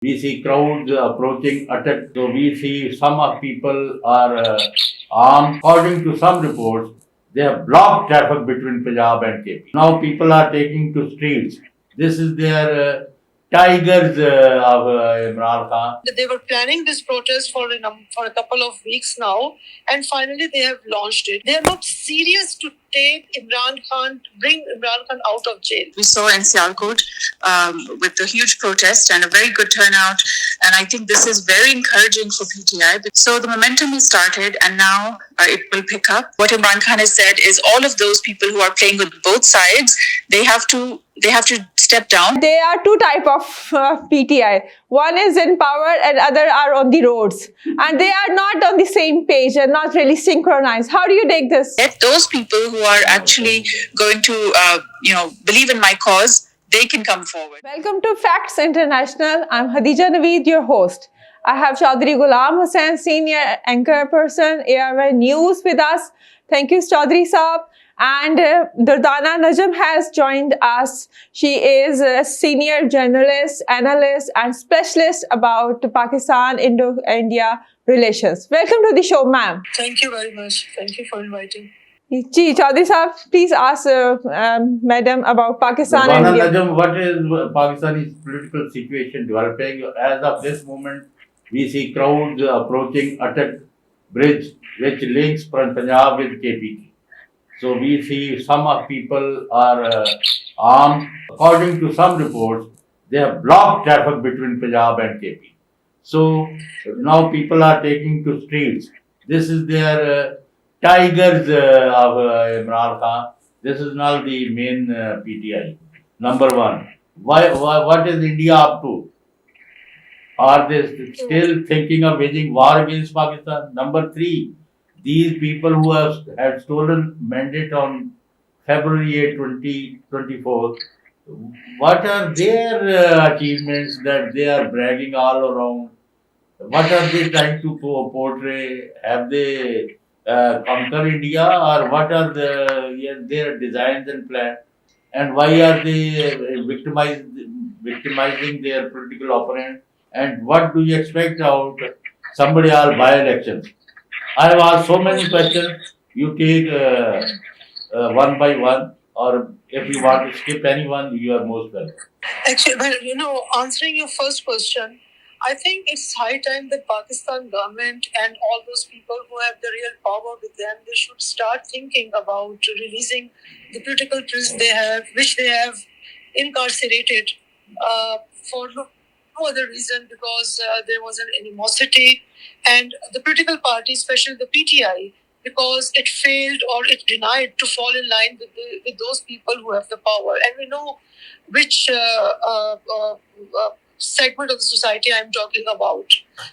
We see crowds approaching attack. So we see some of people are armed. According to some reports, they have blocked traffic between Punjab and KP. Now people are taking to streets. This is their tigers of Imran Khan. They were planning this protest for a couple of weeks now, and finally they have launched it. They are not serious to bring Imran Khan out of jail. We saw in Sialkot with the huge protest and a very good turnout, and I think this is very encouraging for PTI. So the momentum has started, and now it will pick up. What Imran Khan has said is all of those people who are playing with both sides, they have to step down. There are two type of PTI. One is in power and other are on the roads. And they are not on the same page and not really synchronized. How do you take this? Those people who are actually going to, believe in my cause, they can come forward. Welcome to Facts International. I'm Hadija Naveed, your host. I have Chaudhry Ghulam Hussain, senior anchor person, ARY News with us. Thank you, Chaudhry Saab. And Durdana Najam has joined us. She is a senior journalist, analyst, and specialist about Pakistan, Indo-India relations. Welcome to the show, ma'am. Thank you very much. Thank you for inviting. Ji, Chaudhry Saab, please ask Madam about Pakistan. Durdana Najam, what is Pakistani's political situation developing? As of this moment, we see crowds approaching Atak Bridge, which links Punjab with KP. So we see some of people are armed. According to some reports, they have blocked traffic between Punjab and KP. So now people are taking to streets. This is their tigers of Imran Khan. This is now the main PTI. Number one. What is India up to? Are they still thinking of waging war against Pakistan? Number three, these people who have stolen mandate on February 8, 2024, what are their achievements that they are bragging all around? What are they trying to portray? Have they conquered India, or what are their designs and plans? And why are they victimizing their political opponent? And what do you expect out somebody all by-elections? I have asked so many questions. You take one by one, or if you want to skip anyone, you are most welcome. Actually, answering your first question, I think it's high time that Pakistan government and all those people who have the real power with them, they should start thinking about releasing the political prisoners they have, which they have incarcerated for no other reason because there was an animosity, and the political party, especially the PTI, because it failed or it denied to fall in line with those people who have the power, and we know which segment of the society I'm talking about.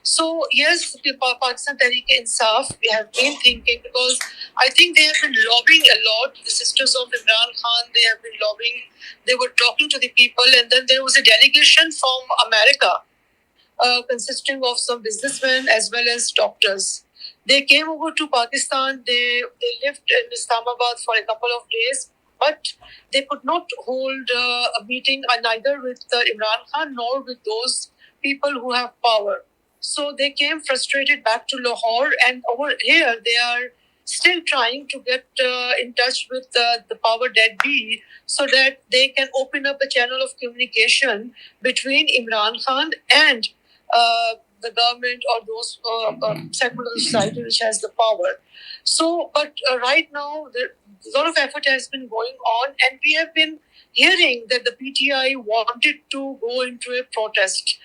So yes, Pakistan Tehreek-e-Insaf, we have been thinking, because I think they have been lobbying a lot. The sisters of Imran Khan, they have been lobbying. They were talking to the people, and then there was a delegation from America consisting of some businessmen as well as doctors. They came over to Pakistan. They lived in Islamabad for a couple of days, but they could not hold a meeting neither with Imran Khan nor with those people who have power. So they came frustrated back to Lahore, and over here they are still trying to get in touch with the power that be, so that they can open up a channel of communication between Imran Khan and the government or those segment of the society which has the power. So, but right now, a lot of effort has been going on, and we have been hearing that the PTI wanted to go into a protest,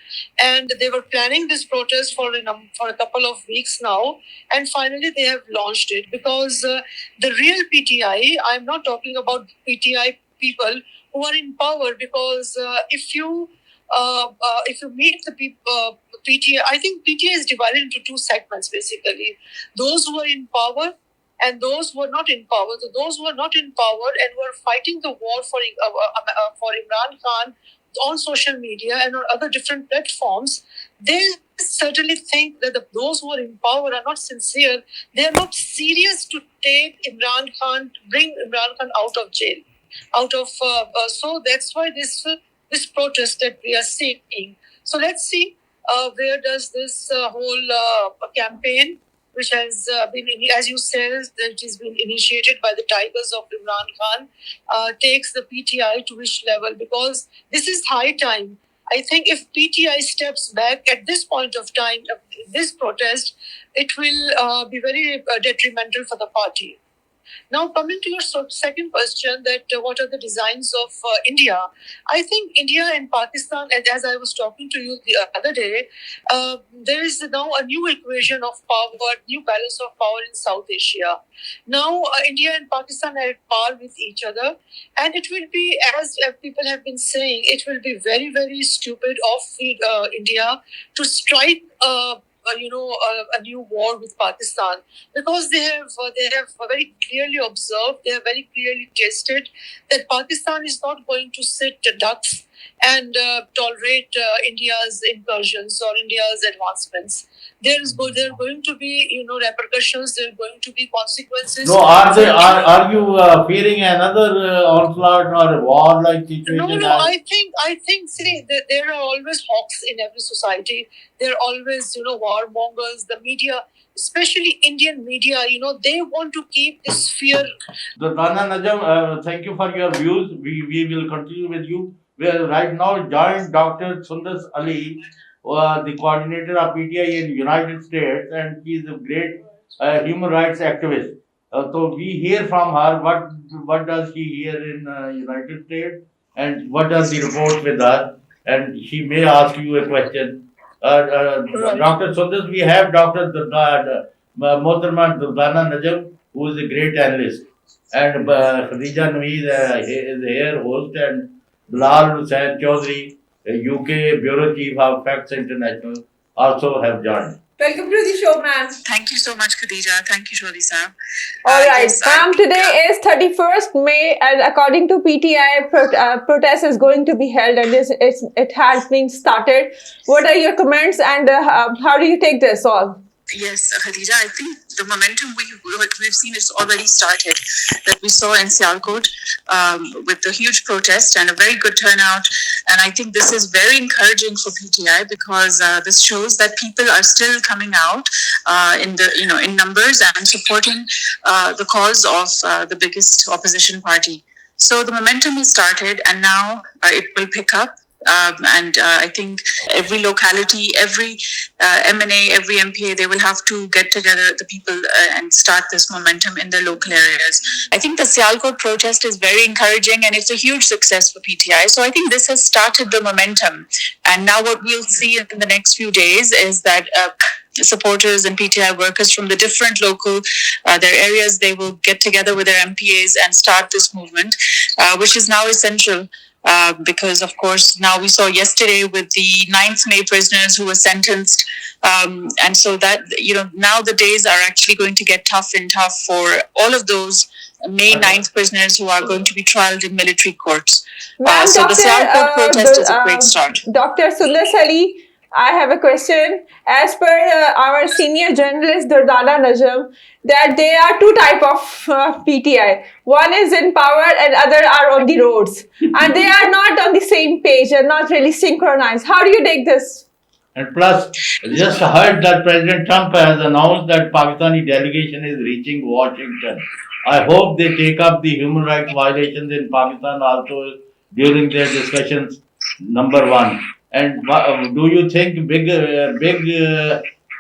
and they were planning this protest for a couple of weeks now, and finally they have launched it, because the real PTI, I'm not talking about PTI people who are in power, because if you meet the people, PTI, I think PTI is divided into two segments basically: those who are in power and those who are not in power. So those who are not in power and who are fighting the war for Imran Khan on social media and on other different platforms, they certainly think that those who are in power are not sincere. They are not serious to bring Imran Khan out of jail, so that's why this protest that we are seeing. So let's see where does this whole campaign, which has been, as you said, that has been initiated by the Tigers of Imran Khan, takes the PTI to which level? Because this is high time. I think if PTI steps back at this point of time, this protest, it will be very detrimental for the party. Now, coming to your second question, that what are the designs of India? I think India and Pakistan, and as I was talking to you the other day, there is now a new equation of power, new balance of power in South Asia. Now, India and Pakistan are at par with each other, and it will be, as people have been saying, it will be very, very stupid of India to strike. A new war with Pakistan, because they have very clearly observed, they have very clearly tested that Pakistan is not going to sit ducks and tolerate India's incursions or India's advancements. There are going to be repercussions. There are going to be consequences. No, are you fearing another onslaught or a war-like situation? No. I think. See, there are always hawks in every society. There are always warmongers. The media, especially Indian media, they want to keep this fear. Durdana Najam, thank you for your views. We will continue with you. We are right now joined Dr. Sundas Ali, the coordinator of PTI in United States, and she is a great human rights activist. So we hear from her what does she hear in United States and what does the report with her, and she may ask you a question. Right. Dr. Sundas, we have Dr. Mohtarma Durdana Najam, who is a great analyst, and Khadija Naveed is here host, and Bilal Hussain Chaudhary, UK Bureau Chief of Facts International, also have joined. Welcome to the show, ma'am. Thank you so much, Khadija. Thank you, Shodi Saab. All right, yes, ma'am, today is 31st May, and according to PTI, protest is going to be held, and it has been started. What are your comments, and how do you take this all? Yes, Khadija, I think the momentum we've seen is already started, that we saw in Sialkot with the huge protest and a very good turnout. And I think this is very encouraging for PTI, because this shows that people are still coming out in numbers and supporting the cause of the biggest opposition party. So the momentum has started, and now it will pick up. And I think every locality, every MNA, every MPA, they will have to get together, the people, and start this momentum in their local areas. I think the Sialkot protest is very encouraging, and it's a huge success for PTI. So I think this has started the momentum. And now what we'll see in the next few days is that supporters and PTI workers from the different local their areas, they will get together with their MPAs and start this movement, which is now essential. Because of course now we saw yesterday with the 9th May prisoners who were sentenced, and so that now the days are actually going to get tough for all of those May 9th prisoners who are going to be trialed in military courts. So the Sialkot protest is a great start. Dr. Sundas Ali, I have a question. As per our senior journalist Durdana Najam, that there are two type of PTI. One is in power and other are on the roads. And they are not on the same page and not really synchronized. How do you take this? And plus, just heard that President Trump has announced that Pakistani delegation is reaching Washington. I hope they take up the human rights violations in Pakistan also during their discussions, number one. And do you think big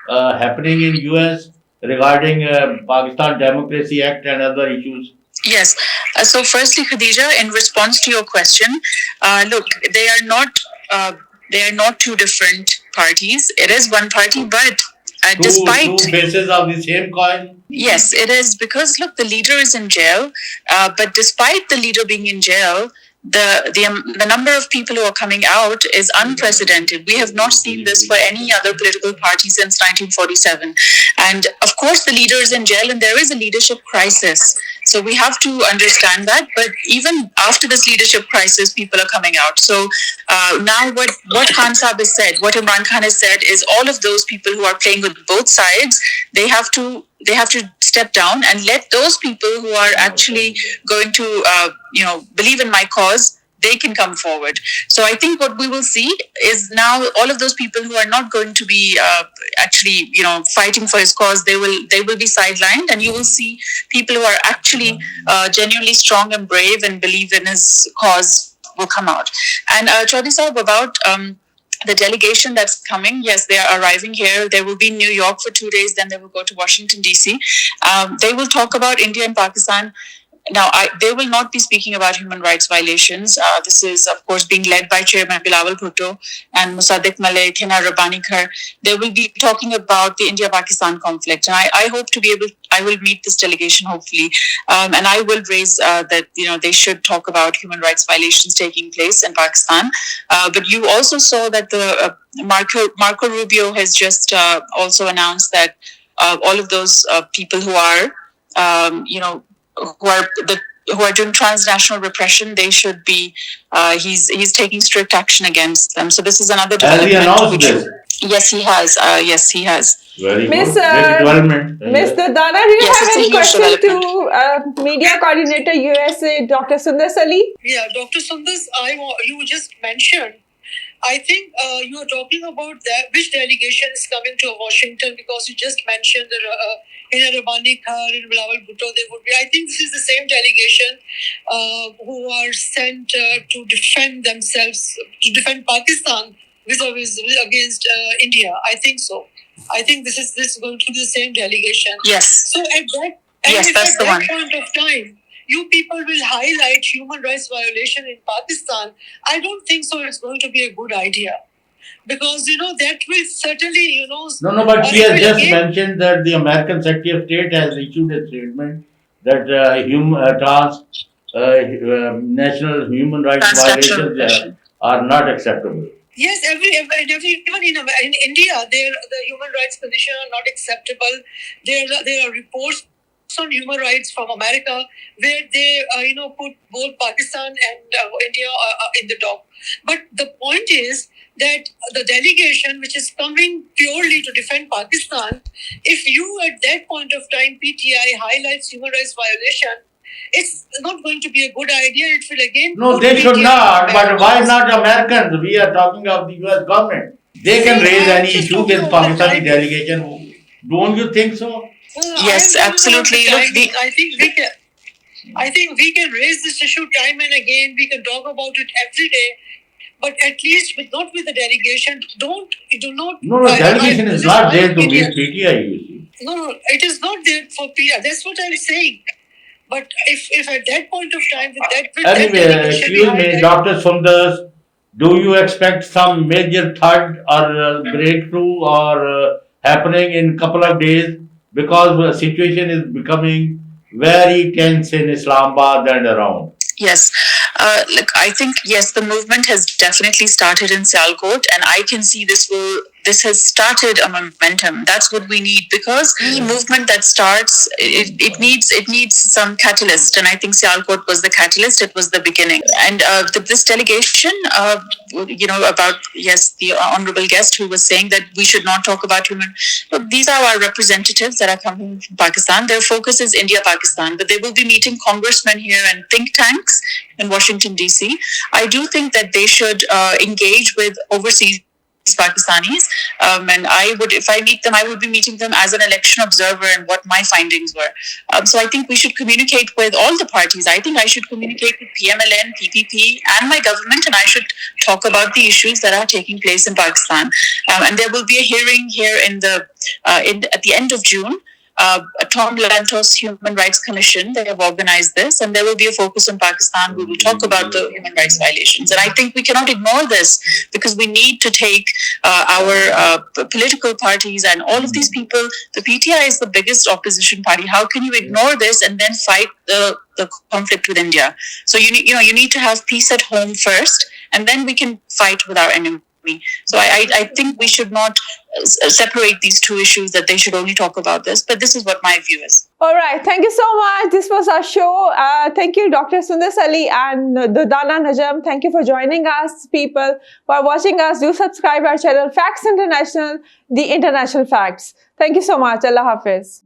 happening in US regarding Pakistan Democracy Act and other issues? Yes. So firstly, Khadija, in response to your question, look, they are not two different parties. It is one party, but despite two faces of the same coin. Yes, it is, because look, the leader is in jail, but despite the leader being in jail, the number of people who are coming out is unprecedented. We have not seen this for any other political party since 1947. And of course, the leader is in jail, and there is a leadership crisis. So we have to understand that. But even after this leadership crisis, people are coming out. So now what Khan Saab has said, what Imran Khan has said, is all of those people who are playing with both sides, they have to step down and let those people who are actually going to believe in my cause, they can come forward. So I think what we will see is now all of those people who are not going to be actually, fighting for his cause, they will be sidelined, and you will see people who are actually genuinely strong and brave and believe in his cause will come out. And Chaudhry Sahab, about the delegation that's coming, yes, they are arriving here. They will be in New York for 2 days, then they will go to Washington, D.C. They will talk about India and Pakistan. Now, they will not be speaking about human rights violations. This is, of course, being led by Chairman Bilawal Bhutto and Musaddiq Malik, Hina Rabbani Kar. They will be talking about the India-Pakistan conflict. And I hope to be able, I will meet this delegation, hopefully, and I will raise that, they should talk about human rights violations taking place in Pakistan. But you also saw that the Marco Rubio has just also announced that all of those people who are, who are doing transnational repression, they should be. He's taking strict action against them. So this is another Has he announced this? Yes, he has. Yes, he has. Very Miss, good. Great development. Ms. Durdana, do you Yes, have it's a any huge question development. to Media Coordinator USA, Dr. Sundar Sali? Yeah, Dr. Sundar, you just mentioned, I think you are talking about that, which delegation is coming to Washington, because you just mentioned that Hina Rabbani Kar and Bilawal Bhutto, they would be. I think this is the same delegation who are sent to defend themselves, to defend Pakistan against India. I think so. I think this is going to be the same delegation. Yes. So at that, That's the one. point of time, you people will highlight human rights violation in Pakistan. I don't think so. It's going to be a good idea, because that will certainly No, but she has just mentioned that the American Secretary of State has issued a statement that national human rights violations are not acceptable. Yes, even in India, the human rights conditions are not acceptable. There are reports on human rights from America where they put both Pakistan and India in the dock. But the point is that the delegation which is coming purely to defend Pakistan, if you at that point of time PTI highlights human rights violation, it's not going to be a good idea. It will again. No, they should not. But why not Americans? We are talking of the US government. They can raise any issue with Pakistani delegation. Don't you think so? Yes, absolutely. Look, I think we can raise this issue time and again. We can talk about it every day. But at least not with the delegation. Do not. No, delegation is not there to meet PTI, you see. No, it is not there for PTI. That's what I'm saying. But if at that point of time, anyway, excuse me, Dr. Sundar, do you expect some major third or breakthrough or happening in couple of days? Because the situation is becoming very tense in Islamabad and around. Yes. Look, I think, yes, the movement has definitely started in Sialkot, and I can see this has started a momentum. That's what we need, because any movement that starts, it needs some catalyst, and I think Sialkot was the catalyst. It was the beginning. And this delegation, about, yes, the honorable guest who was saying that we should not talk about human. Look, these are our representatives that are coming from Pakistan. Their focus is India-Pakistan, but they will be meeting congressmen here and think tanks in Washington, D.C. I do think that they should engage with overseas Pakistanis, and if I meet them, I would be meeting them as an election observer and what my findings were. So I think we should communicate with all the parties. I think I should communicate with PMLN, PPP, and my government, and I should talk about the issues that are taking place in Pakistan. And there will be a hearing here at the end of June. Tom Lantos Human Rights Commission, they have organized this, and there will be a focus on Pakistan. We will talk about the human rights violations. And I think we cannot ignore this, because we need to take our political parties and all of these people. The PTI is the biggest opposition party. How can you ignore this and then fight the conflict with India? So you need to have peace at home first, and then we can fight with our enemy. So I think we should not separate these two issues, that they should only talk about this. But this is what my view is. All right. Thank you so much. This was our show. Thank you, Dr. Sundar Sali and Durdana Najam. Thank you for joining us, people. For watching us, do subscribe our channel, Facts International, the International Facts. Thank you so much. Allah Hafiz.